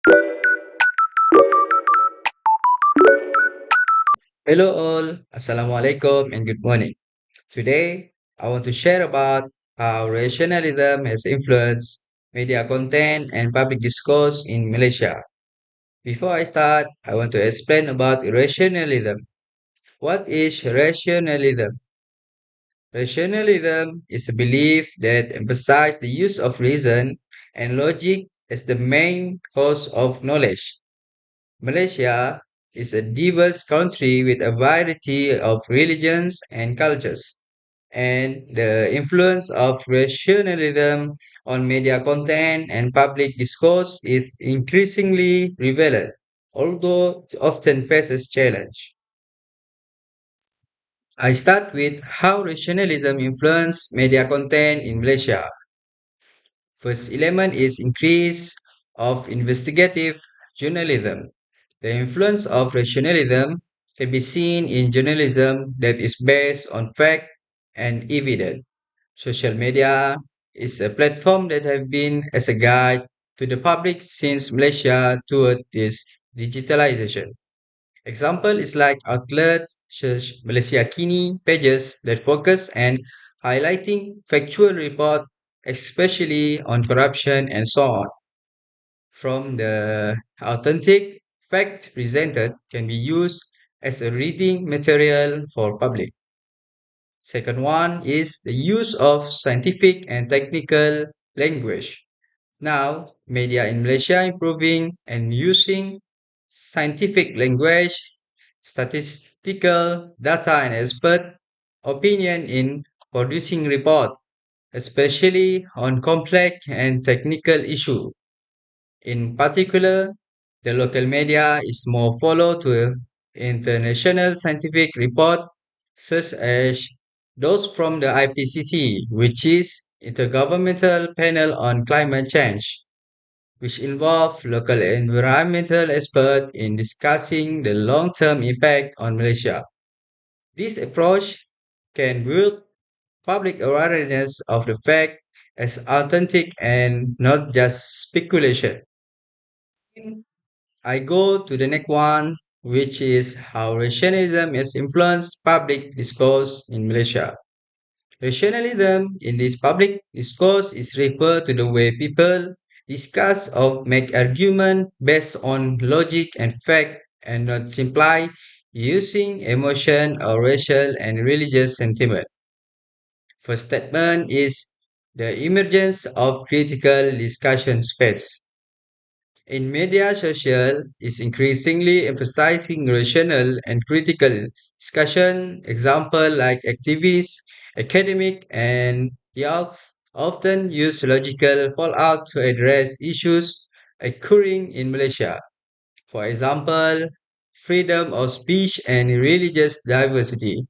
Hello all, Assalamualaikum and good morning. Today, I want to share about how rationalism has influenced media content and public discourse in Malaysia. Before I start, I want to explain about rationalism. What is rationalism? Rationalism is a belief that emphasizes the use of reason and logic as the main cause of knowledge. Malaysia is a diverse country with a variety of religions and cultures, and the influence of rationalism on media content and public discourse is increasingly prevalent, although it often faces challenge. I start with how rationalism influenced media content in Malaysia. First element is increase of investigative journalism. The influence of rationalism can be seen in journalism that is based on fact and evidence. Social media is a platform that has been as a guide to the public since Malaysia toward this digitalization. Example is like outlets such Malaysia Kini pages that focus and highlighting factual report, especially on corruption and so on. From the authentic fact presented can be used as a reading material for public. Second one is the use of scientific and technical language. Now, media in Malaysia improving and using scientific language, statistical data and expert opinion in producing report, especially on complex and technical issue. In particular, the local media is more follow to international scientific report such as those from the IPCC, which is Intergovernmental Panel on Climate Change, which involve local environmental experts in discussing the long-term impact on Malaysia. This approach can build public awareness of the fact as authentic and not just speculation. I go to the next one, which is how rationalism has influenced public discourse in Malaysia. Rationalism in this public discourse is referred to the way people discuss or make argument based on logic and fact and not simply using emotion or racial and religious sentiment. First statement is the emergence of critical discussion space. In media, social is increasingly emphasizing rational and critical discussion. Example like activists, academic, and youth often use logical fallout to address issues occurring in Malaysia. For example, freedom of speech and religious diversity.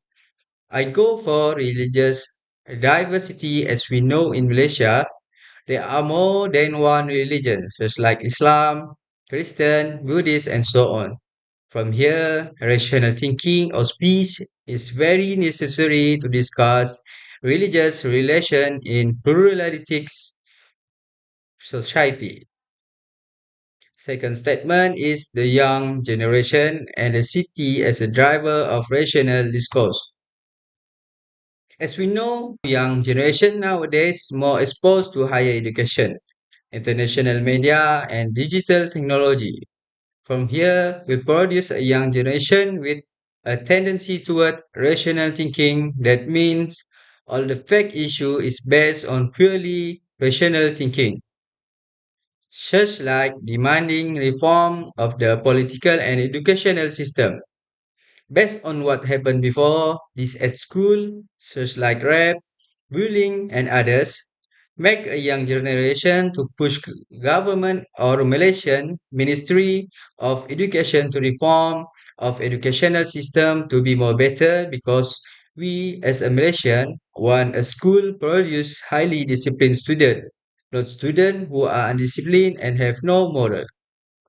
I go for religious diversity as we know in Malaysia there are more than one religion, such like Islam, Christian, Buddhist, and so on. From here, rational thinking or speech is very necessary to discuss religious relation in pluralistic society. Second statement is the young generation and the city as a driver of rational discourse. As we know, young generation nowadays more exposed to higher education, international media, and digital technology. From here, we produce a young generation with a tendency toward rational thinking. That means all the fact issue is based on purely rational thinking, such like demanding reform of the political and educational system. Based on what happened before this at school, such like rape, bullying, and others, make a young generation to push government or Malaysian Ministry of Education to reform of educational system to be more better because we as a Malaysian want a school produce highly disciplined student, not students who are undisciplined and have no moral.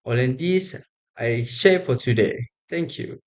All in this I share for today. Thank you.